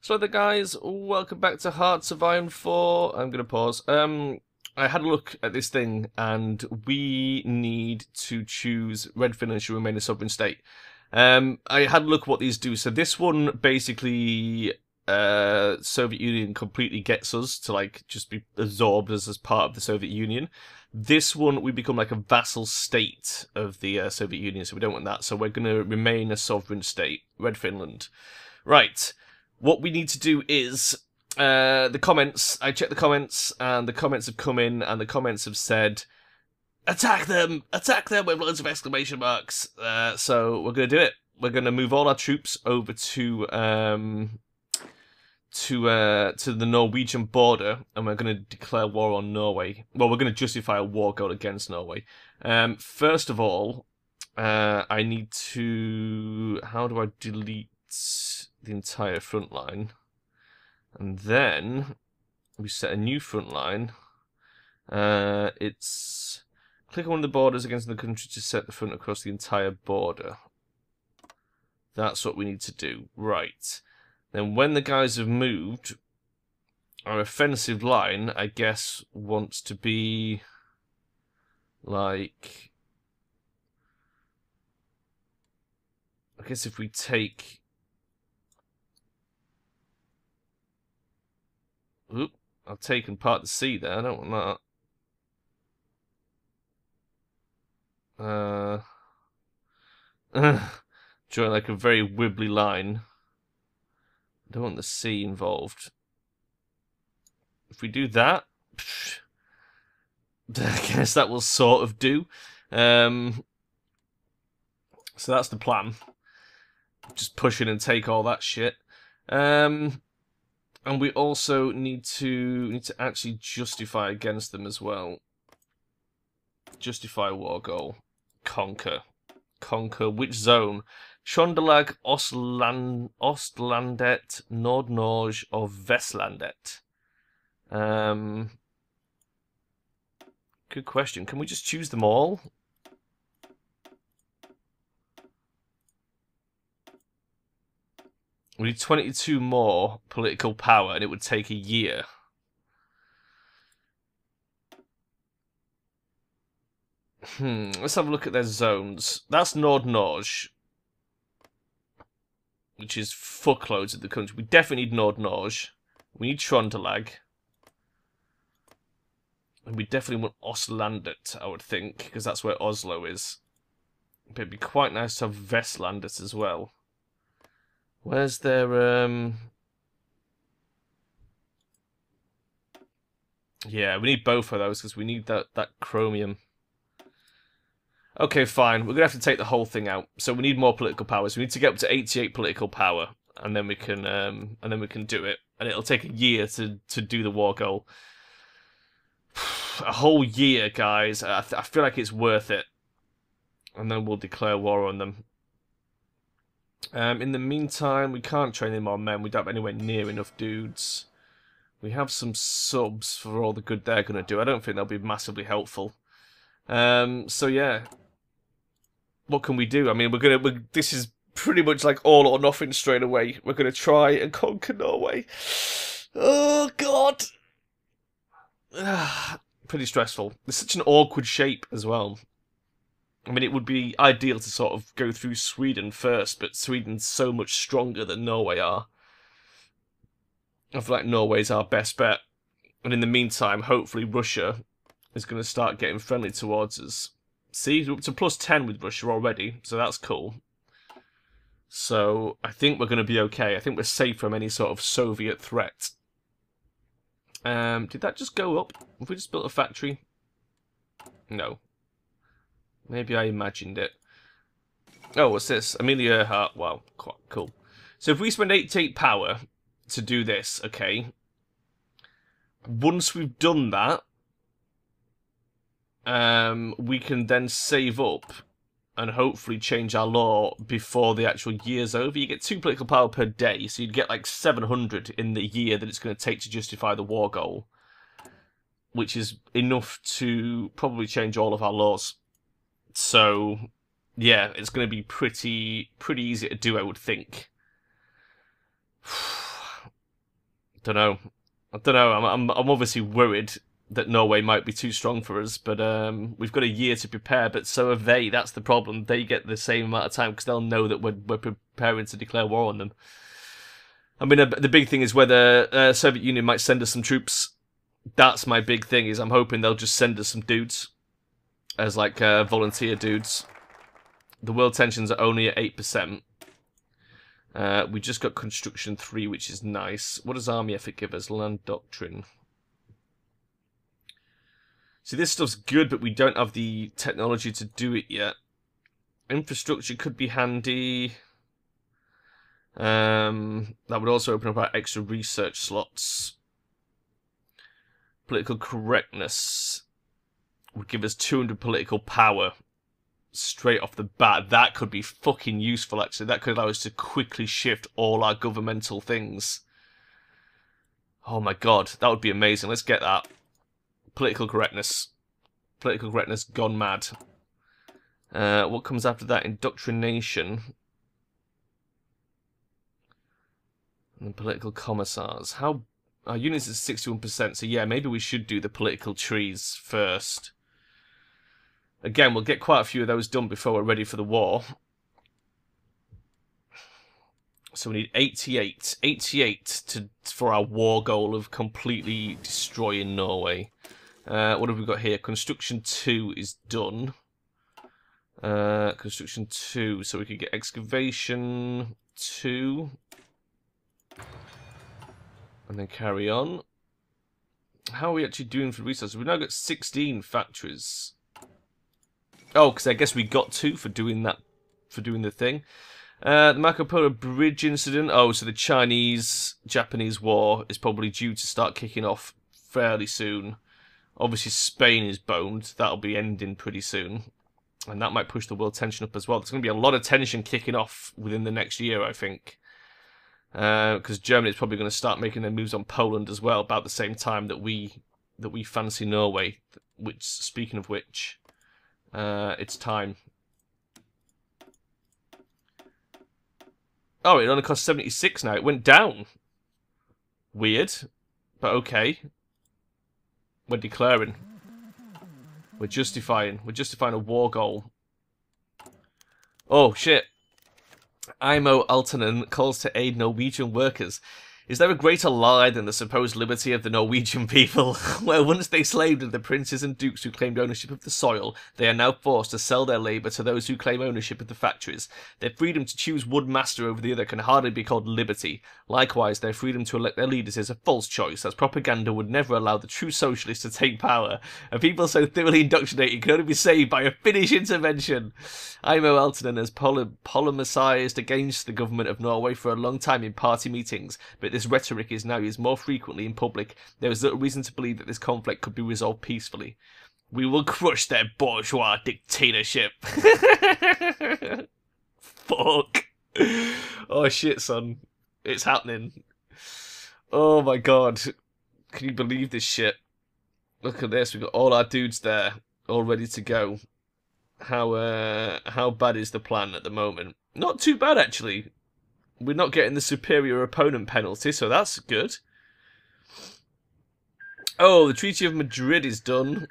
So there guys, welcome back to Hearts of Iron 4. I'm gonna pause. I had a look at this thing and we need to choose Red Finland should remain a sovereign state. I had a look at what these do. So this one basically Soviet Union completely gets us to like just be absorbed as part of the Soviet Union. This one we become like a vassal state of the Soviet Union, so we don't want that. So we're gonna remain a sovereign state, Red Finland. Right. What we need to do is the comments. I checked the comments, and the comments have come in, and the comments have said, "Attack them! Attack them!" with loads of exclamation marks. So we're gonna do it. We're gonna move all our troops over to the Norwegian border, and we're gonna declare war on Norway. Well, we're gonna justify a war goal against Norway. First of all, I need to. How do I delete the entire front line? And then we set a new front line. It's click on one of the borders against the country to set the front across the entire border. That's what we need to do. Right. Then when the guys have moved, our offensive line, I guess, wants to be like, I guess if we take, oop, I've taken part the sea there, I don't want that. Drawing like a very wibbly line. I don't want the sea involved. If we do that, I guess that will sort of do. So that's the plan. Just push in and take all that shit. And we also need to actually justify against them as well. Justify war goal. Conquer. Conquer which zone? Trondelag, Ostlandet, Nordnorge, or Vestlandet? Good question. Can we just choose them all? We need 22 more political power, and it would take a year. Let's have a look at their zones. That's Nordnorge, which is fuckloads of the country. We definitely need Nordnorge. We need Trondelag. And we definitely want Ostlandet, I would think, because that's where Oslo is. But it'd be quite nice to have Vestlandet as well. Where's their, Yeah, we need both of those, because we need that chromium. Okay, fine. We're going to have to take the whole thing out. So we need more political power. So we need to get up to 88 political power, and then we can do it. And it'll take a year to do the war goal. A whole year, guys. I feel like it's worth it. And then we'll declare war on them. In the meantime, we can't train any more men. We don't have anywhere near enough dudes. We have some subs for all the good they're going to do. I don't think they'll be massively helpful. So yeah. What can we do? I mean, this is pretty much like all or nothing straight away. We're going to try and conquer Norway. Oh, God. Pretty stressful. It's such an awkward shape as well. I mean, it would be ideal to sort of go through Sweden first, but Sweden's so much stronger than Norway are. I feel like Norway's our best bet. And in the meantime, hopefully Russia is going to start getting friendly towards us. See, we're up to +10 with Russia already, so that's cool. So I think we're going to be okay. I think we're safe from any sort of Soviet threat. Did that just go up? Have we just built a factory? No. Maybe I imagined it. Oh, what's this? Amelia Earhart. Wow, quite cool. So if we spend 88 power to do this, okay. Once we've done that, we can then save up and hopefully change our law before the actual year's over. You get 2 political power per day, so you'd get like 700 in the year that it's going to take to justify the war goal, which is enough to probably change all of our laws. So, yeah, it's going to be pretty easy to do, I would think. Don't know. I don't know. I'm obviously worried that Norway might be too strong for us, but we've got a year to prepare. But so have they. That's the problem. They get the same amount of time because they'll know that we're preparing to declare war on them. I mean, the big thing is whether Soviet Union might send us some troops. That's my big thing. Is I'm hoping they'll just send us some dudes as like volunteer dudes. The world tensions are only at 8%. We just got construction 3, which is nice. What does army effort give us? Land doctrine. See, this stuff's good, but we don't have the technology to do it yet. Infrastructure could be handy. That would also open up our extra research slots. Political correctness would give us 200 political power. Straight off the bat, that could be fucking useful, actually. That could allow us to quickly shift all our governmental things. Oh my god, that would be amazing. Let's get that. Political correctness. Political correctness gone mad. What comes after that? Indoctrination. And then political commissars. How... Our units is 61%, so yeah, maybe we should do the political trees first. Again, we'll get quite a few of those done before we're ready for the war. So we need 88. 88 for our war goal of completely destroying Norway. What have we got here? Construction 2 is done. Construction 2. So we could get excavation 2. And then carry on. How are we actually doing for resources? We've now got 16 factories. Oh, because I guess we got 2 for doing that, for doing the thing. The Marco Polo Bridge incident. Oh, so the Chinese-Japanese war is probably due to start kicking off fairly soon. Obviously, Spain is boned. That'll be ending pretty soon. And that might push the world tension up as well. There's going to be a lot of tension kicking off within the next year, I think. Because Germany is probably going to start making their moves on Poland as well, about the same time that we fancy Norway. Which, speaking of which... it's time. Oh, it only costs 76 now. It went down. Weird. But okay. We're declaring. We're justifying. We're justifying a war goal. Oh, shit. Imo Altonen calls to aid Norwegian workers. Is there a greater lie than the supposed liberty of the Norwegian people? Where once they slaved under the princes and dukes who claimed ownership of the soil, they are now forced to sell their labour to those who claim ownership of the factories. Their freedom to choose one master over the other can hardly be called liberty. Likewise, their freedom to elect their leaders is a false choice, as propaganda would never allow the true socialists to take power. A people so thoroughly indoctrinated can only be saved by a Finnish intervention. Imo Aaltonen has polemised against the government of Norway for a long time in party meetings, but this rhetoric is now used more frequently in public. There is little reason to believe that this conflict could be resolved peacefully. We will crush their bourgeois dictatorship. Fuck. Oh shit, son. It's happening. Oh my god. Can you believe this shit? Look at this. We've got all our dudes there, all ready to go. How bad is the plan at the moment? Not too bad, actually. We're not getting the superior opponent penalty, so that's good. Oh, the Treaty of Madrid is done.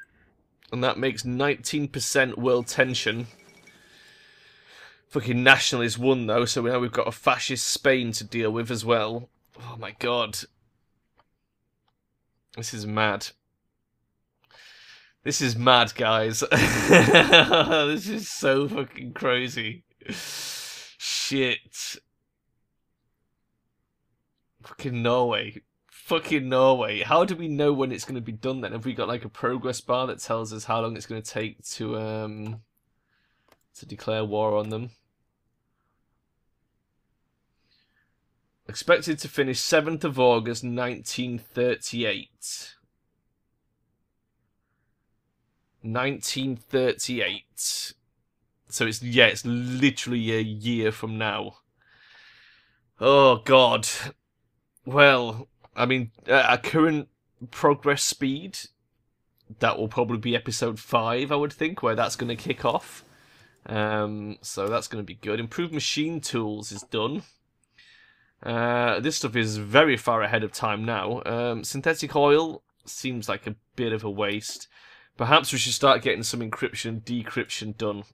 And that makes 19% world tension. Fucking nationalists won, though, so now we've got a fascist Spain to deal with as well. Oh my god. This is mad. This is mad, guys. This is so fucking crazy. Shit. Fucking Norway. Fucking Norway. How do we know when it's going to be done then? Have we got like a progress bar that tells us how long it's going to take to declare war on them? Expected to finish 7th of August 1938. 1938. So it's literally a year from now. Oh god. Well, I mean, at our current progress speed, that will probably be episode 5, I would think, where that's going to kick off. So that's going to be good. Improved machine tools is done. This stuff is very far ahead of time now. Synthetic oil seems like a bit of a waste. Perhaps we should start getting some encryption, decryption done,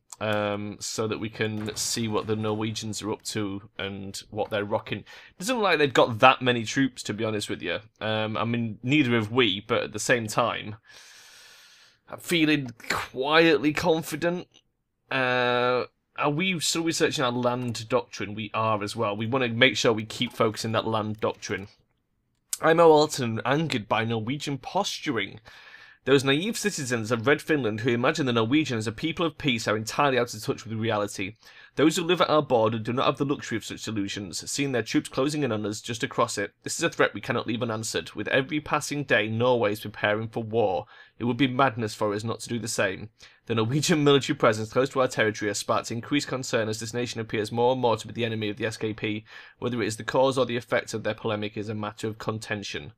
so that we can see what the Norwegians are up to and what they're rocking. It doesn't look like they've got that many troops, to be honest with you. I mean, neither have we, but at the same time, I'm feeling quietly confident. Are we still researching our land doctrine? We are as well. We want to make sure we keep focusing that land doctrine. I'm Alton, angered by Norwegian posturing. Those naive citizens of Red Finland who imagine the Norwegians as a people of peace are entirely out of touch with reality. Those who live at our border do not have the luxury of such delusions, seeing their troops closing in on us just across it. This is a threat we cannot leave unanswered. With every passing day, Norway is preparing for war. It would be madness for us not to do the same. The Norwegian military presence close to our territory has sparked increased concern as this nation appears more and more to be the enemy of the SKP. Whether it is the cause or the effect of their polemic is a matter of contention.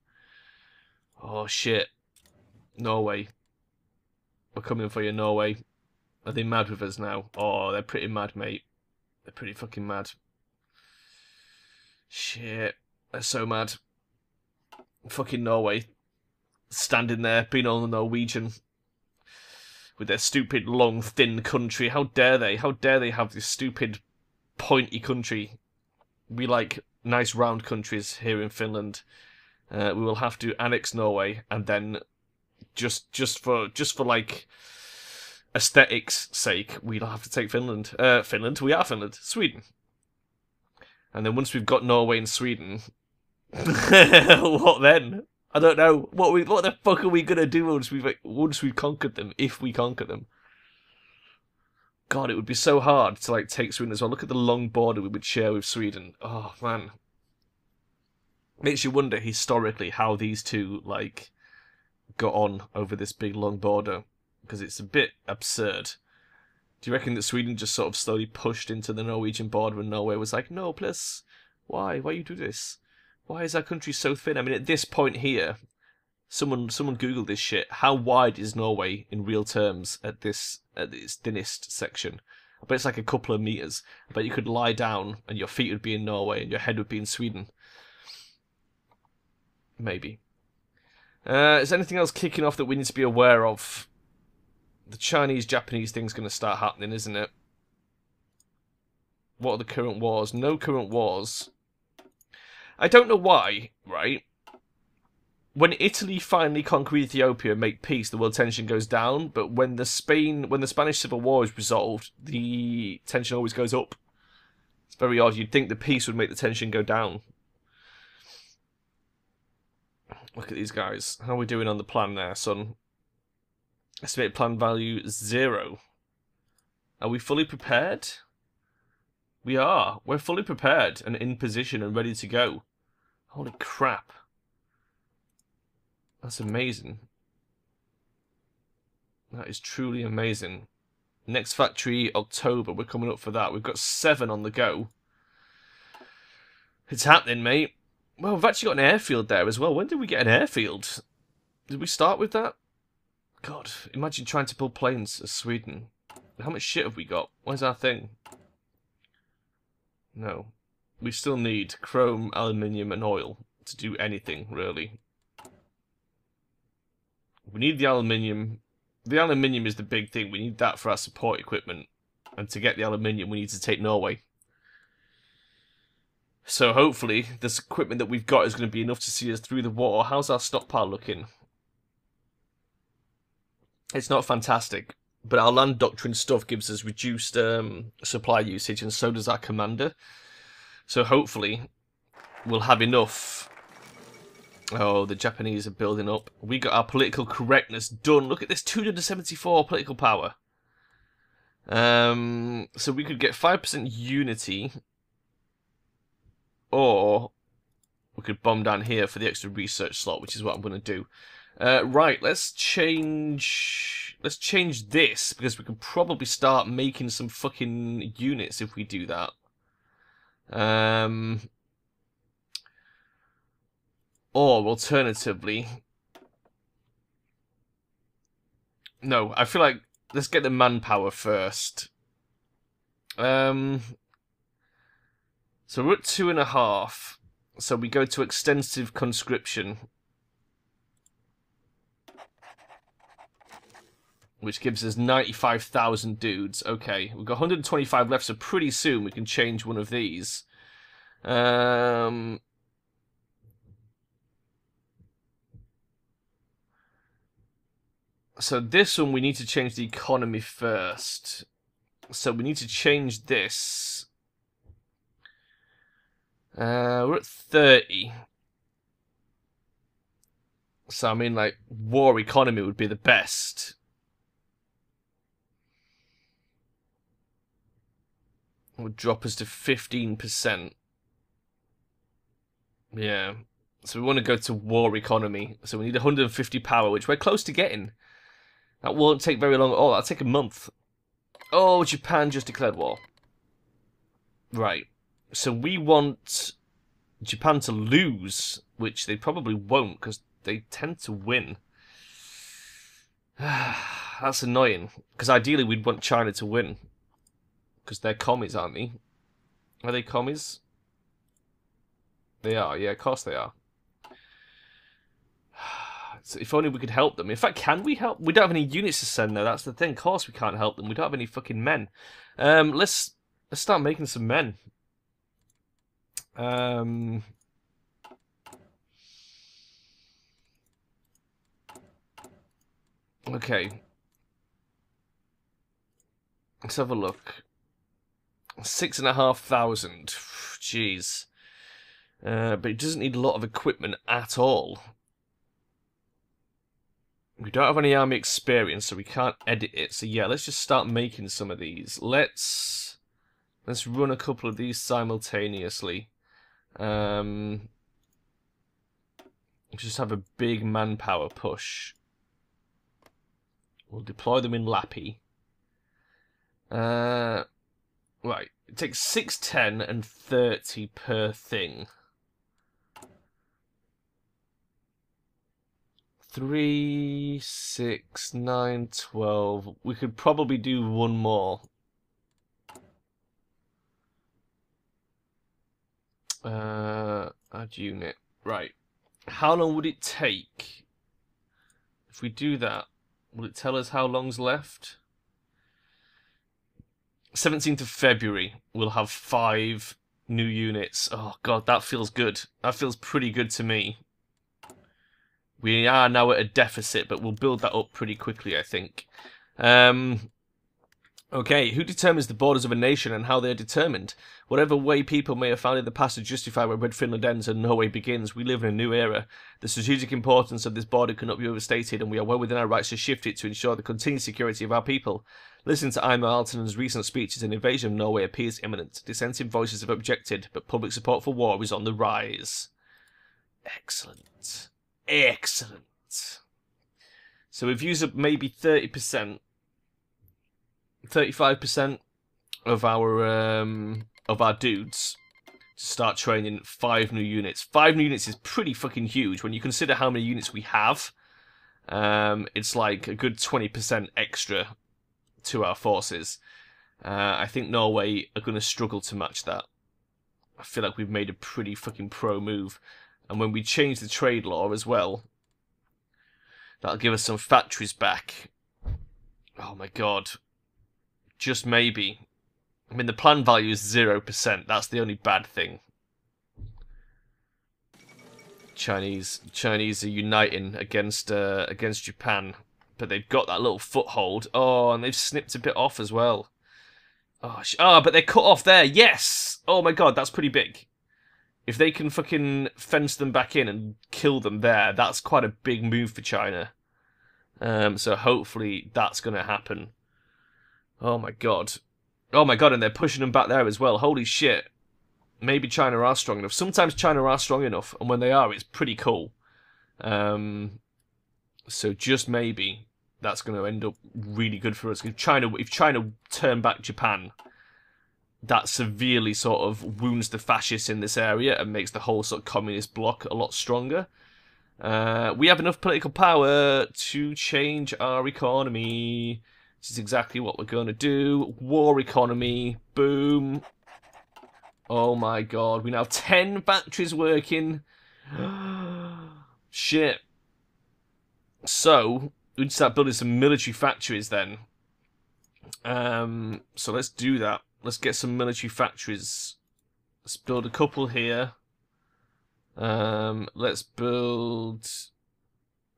Oh shit. Norway. We're coming for you, Norway. Are they mad with us now? Oh, they're pretty mad, mate. They're pretty fucking mad. Shit. They're so mad. Fucking Norway. Standing there, being all Norwegian. With their stupid, long, thin country. How dare they? How dare they have this stupid, pointy country? We like nice, round countries here in Finland. We will have to annex Norway and then... Just for like aesthetics' sake, we'll have to take Finland. Finland, we are Finland. Sweden. And then once we've got Norway and Sweden, what then? I don't know. What the fuck are we gonna do once we've conquered them? If we conquer them, God, it would be so hard to like take Sweden as well. Look at the long border we would share with Sweden. Oh man, makes you wonder historically how these two like got on over this big long border, because it's a bit absurd. Do you reckon that Sweden just sort of slowly pushed into the Norwegian border and Norway was like, no, please, why you do this? Why is our country so thin? I mean, at this point here, someone Googled this shit. How wide is Norway in real terms at its thinnest section? I bet it's like a couple of meters. I bet you could lie down and your feet would be in Norway and your head would be in Sweden. Maybe. Is anything else kicking off that we need to be aware of? The Chinese-Japanese thing's going to start happening, isn't it? What are the current wars? No current wars. I don't know why, right? When Italy finally conquer Ethiopia and make peace, the world tension goes down. But when the Spanish Civil War is resolved, the tension always goes up. It's very odd. You'd think the peace would make the tension go down. Look at these guys. How are we doing on the plan there, son? Estimated plan value 0. Are we fully prepared? We are. We're fully prepared and in position and ready to go. Holy crap. That's amazing. That is truly amazing. Next factory, October. We're coming up for that. We've got 7 on the go. It's happening, mate. Well, we've actually got an airfield there as well. When did we get an airfield? Did we start with that? God, imagine trying to build planes as Sweden. How much shit have we got? Where's our thing? No. We still need chrome, aluminium, and oil to do anything, really. We need the aluminium. The aluminium is the big thing. We need that for our support equipment. And to get the aluminium, we need to take Norway. So hopefully, this equipment that we've got is going to be enough to see us through the war. How's our stockpile looking? It's not fantastic, but our land doctrine stuff gives us reduced supply usage, and so does our commander. So hopefully, we'll have enough. Oh, the Japanese are building up. We got our political correctness done. Look at this, 274 political power. So we could get 5% unity. Or we could bomb down here for the extra research slot, which is what I'm going to do. Right, let's change this, because we can probably start making some fucking units if we do that. Or alternatively, no, I feel like let's get the manpower first. So we're at 2.5. So we go to extensive conscription, which gives us 95,000 dudes. Okay, we've got 125 left, so pretty soon we can change one of these. So this one, we need to change the economy first. So we need to change this. We're at 30. So, I mean, like, war economy would be the best. It would drop us to 15%. Yeah. So we want to go to war economy. So we need 150 power, which we're close to getting. That won't take very long at all. That'll take a month. Oh, Japan just declared war. Right. So we want Japan to lose, which they probably won't, because they tend to win. That's annoying, because ideally we'd want China to win. Because they're commies, aren't they? Are they commies? They are, yeah, of course they are. So if only we could help them. In fact, can we help? We don't have any units to send there, that's the thing. Of course we can't help them. We don't have any fucking men. Let's start making some men. Okay. Let's have a look. 6,500. Jeez. But it doesn't need a lot of equipment at all. We don't have any army experience, so we can't edit it. So yeah, let's just start making some of these. Let's run a couple of these simultaneously. Just have a big manpower push. We'll deploy them in Lappy. Right, it takes 6, 10, and 30 per thing. 3, 6, 9, 12. We could probably do one more. Add unit. Right. How long would it take? If we do that, will it tell us how long's left? 17th of February, we'll have 5 new units. Oh god, that feels good. That feels pretty good to me. We are now at a deficit, but we'll build that up pretty quickly, I think. Okay, who determines the borders of a nation and how they are determined? Whatever way people may have found in the past to justify where Red Finland ends and Norway begins, we live in a new era. The strategic importance of this border cannot be overstated, and we are well within our rights to shift it to ensure the continued security of our people. Listening to Einar Altonen's recent speeches, an invasion of Norway appears imminent. Dissenting voices have objected, but public support for war is on the rise. Excellent. Excellent. So we've used up maybe 30%. 35% of our dudes to start training 5 new units. 5 new units is pretty fucking huge when you consider how many units we have. It's like a good 20% extra to our forces. I think Norway are going to struggle to match that. I feel like we've made a pretty fucking pro move. And when we change the trade law as well, that'll give us some factories back. Oh my god. Just maybe. I mean, the plan value is 0%. That's the only bad thing. Chinese are uniting against Japan, but they've got that little foothold. Oh, and they've snipped a bit off as well. Oh, but they're cut off there. Yes. Oh my god, that's pretty big. If they can fucking fence them back in and kill them there, that's quite a big move for China. So hopefully that's going to happen. Oh my god. Oh my god, and they're pushing them back there as well. Holy shit. Maybe China are strong enough. Sometimes China are strong enough, and when they are, it's pretty cool. So just maybe that's going to end up really good for us. If China turn back Japan, that severely sort of wounds the fascists in this area and makes the whole sort of communist bloc a lot stronger. We have enough political power to change our economy. This is exactly what we're going to do. War economy. Boom. Oh my god, we now have 10 factories working. Shit. So, we need to start building some military factories then. So let's do that. Let's get some military factories. Let's build a couple here. Let's build...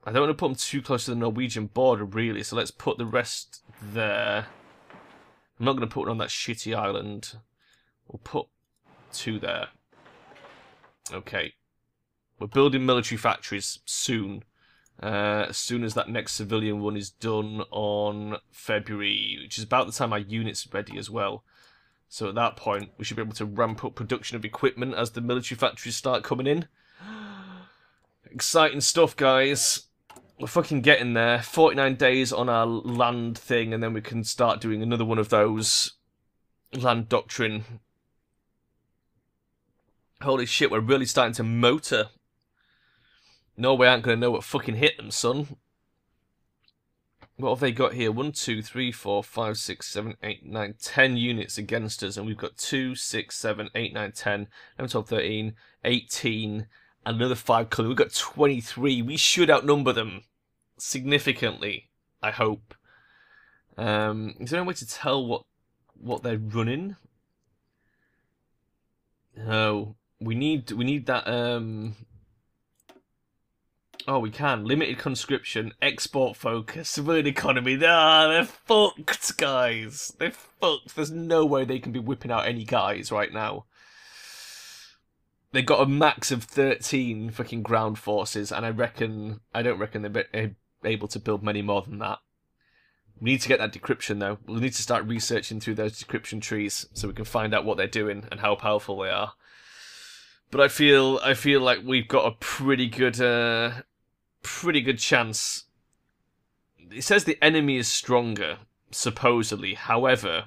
I don't want to put them too close to the Norwegian border, really, so let's put the rest there. I'm not going to put one on that shitty island. We'll put 2 there. Okay. We're building military factories soon. As soon as that next civilian one is done on February, which is about the time our unit's ready as well. So at that point, we should be able to ramp up production of equipment as the military factories start coming in. Exciting stuff, guys. We're fucking getting there. 49 days on our land thing, and then we can start doing another one of those land doctrine. Holy shit, we're really starting to motor. Norway aren't going to know what fucking hit them, son. What have they got here? 1, 2, 3, 4, 5, 6, 7, 8, 9, 10 units against us. And we've got 2, 6, 7, 8, 9, 10, 11, 12, 13, 18, and another 5 coming. We've got 23. We should outnumber them significantly, I hope. Is there any way to tell what they're running? No. We need that, Oh, we can. Limited conscription, export focus, civilian economy. Ah, they're fucked, guys. They're fucked. There's no way they can be whipping out any guys right now. They've got a max of 13 fucking ground forces, and I don't reckon they're able to build many more than that. We need to get that decryption, though. We'll need to start researching through those decryption trees so we can find out what they're doing and how powerful they are. But I feel like we've got a pretty good chance. It says the enemy is stronger, supposedly. However,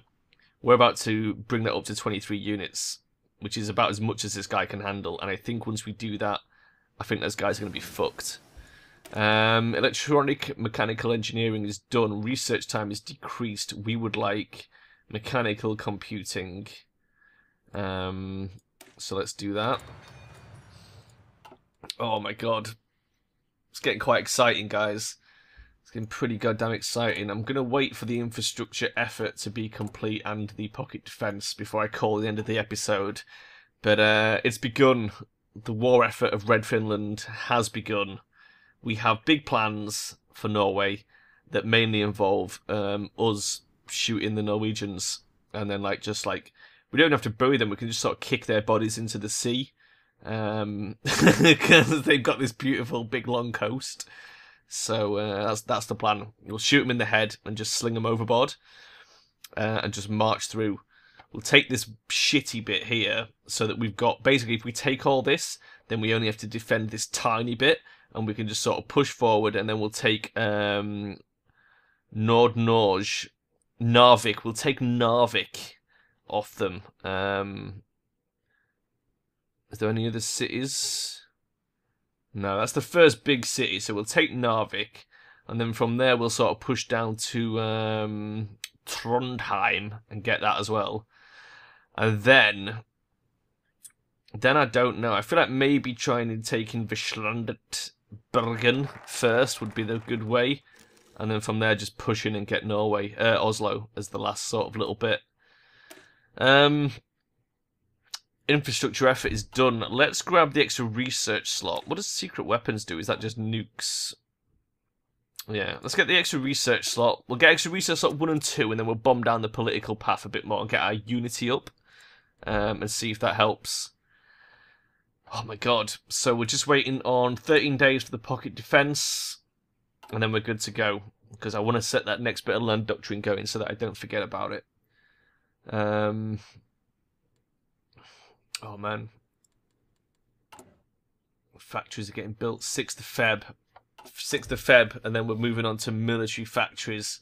we're about to bring that up to 23 units, which is about as much as this guy can handle. And I think once we do that, I think those guys are going to be fucked. Electronic mechanical engineering is done. Research time is decreased. We would like mechanical computing. So let's do that. Oh my god. It's getting quite exciting, guys. It's getting pretty goddamn exciting. I'm going to wait for the infrastructure effort to be complete and the pocket defence before I call the end of the episode. But it's begun. The war effort of Red Finland has begun. We have big plans for Norway that mainly involve us shooting the Norwegians. And then, we don't have to bury them. We can just sort of kick their bodies into the sea. Because they've got this beautiful big long coast. So that's the plan. We'll shoot them in the head and just sling them overboard. And just march through. We'll take this shitty bit here so that we've got... Basically, if we take all this, then we only have to defend this tiny bit. And we can just sort of push forward. And then we'll take Nord-Norge. Narvik. We'll take Narvik off them. Is there any other cities? No, that's the first big city. So we'll take Narvik. And then from there we'll sort of push down to Trondheim and get that as well. And then I don't know. I feel like maybe trying and taking Vestlandet-Bergen first would be the good way. And then from there just push in and get Norway, Oslo as the last sort of little bit. Infrastructure effort is done. Let's grab the extra research slot. What does secret weapons do? Is that just nukes? Yeah, let's get the extra research slot. We'll get extra research slot 1 and 2, and then we'll bomb down the political path a bit more and get our unity up. And see if that helps. Oh my god. So we're just waiting on 13 days for the pocket defence. And then we're good to go. Because I want to set that next bit of land doctrine going so that I don't forget about it. Oh man. Factories are getting built. 6th of Feb. 6th of Feb, and then we're moving on to military factories.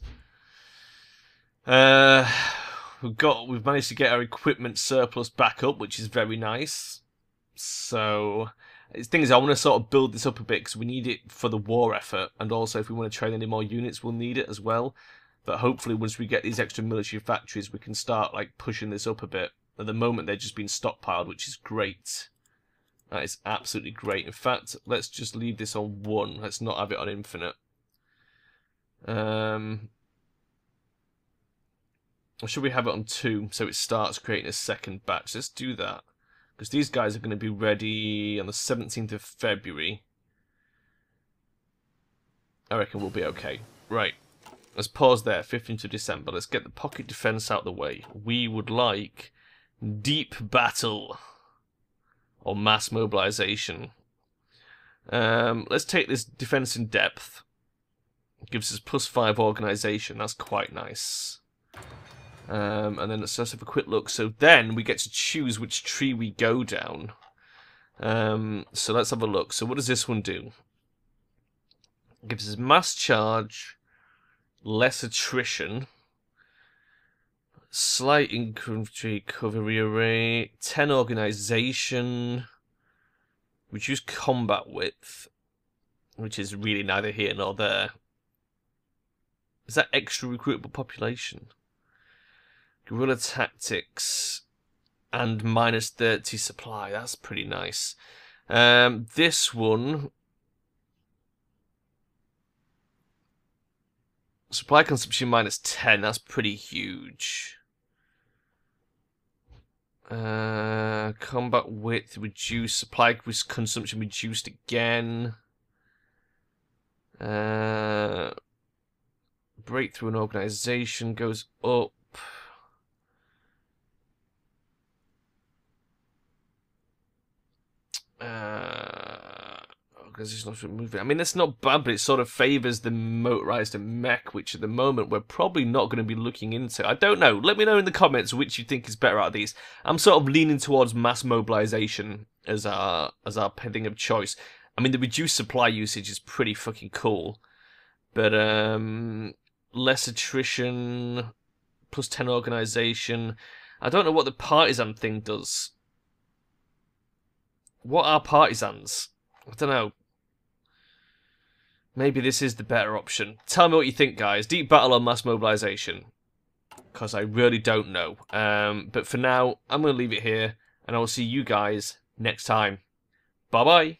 We've managed to get our equipment surplus back up, which is very nice. So the thing is, I want to sort of build this up a bit because we need it for the war effort, and also if we want to train any more units, we'll need it as well. But hopefully, once we get these extra military factories, we can start pushing this up a bit. At the moment, they're just being stockpiled, which is great. That is absolutely great. In fact, let's just leave this on 1. Let's not have it on infinite. Or should we have it on 2 so it starts creating a second batch? Let's do that. Because these guys are going to be ready on the 17th of February. I reckon we'll be okay. Right. Let's pause there. 15th of December. Let's get the pocket defense out of the way. We would like deep battle. Or mass mobilization. Let's take this defense in depth. It gives us +5 organization. That's quite nice. And then let's just have a quick look. So then we get to choose which tree we go down. So let's have a look. So what does this one do? It gives us mass charge, less attrition, slight infantry cavalry array, 10 organization, reduce combat width, which is really neither here nor there. Is that extra recruitable population? Guerrilla tactics and -30 supply. That's pretty nice. This one, supply consumption -10. That's pretty huge. Combat width reduced. Supply consumption reduced again. Breakthrough an organization goes up. Organizational moving. I mean, that's not bad, but it sort of favors the motorized and mech, which at the moment we're probably not going to be looking into. I don't know. Let me know in the comments which you think is better out of these. I'm sort of leaning towards mass mobilization as our thing of choice. I mean, the reduced supply usage is pretty fucking cool, but less attrition, +10 organization. I don't know what the partisan thing does. What are partisans? I don't know. Maybe this is the better option. Tell me what you think, guys. Deep battle or mass mobilization? Because I really don't know. But for now, I'm going to leave it here, and I will see you guys next time. Bye-bye.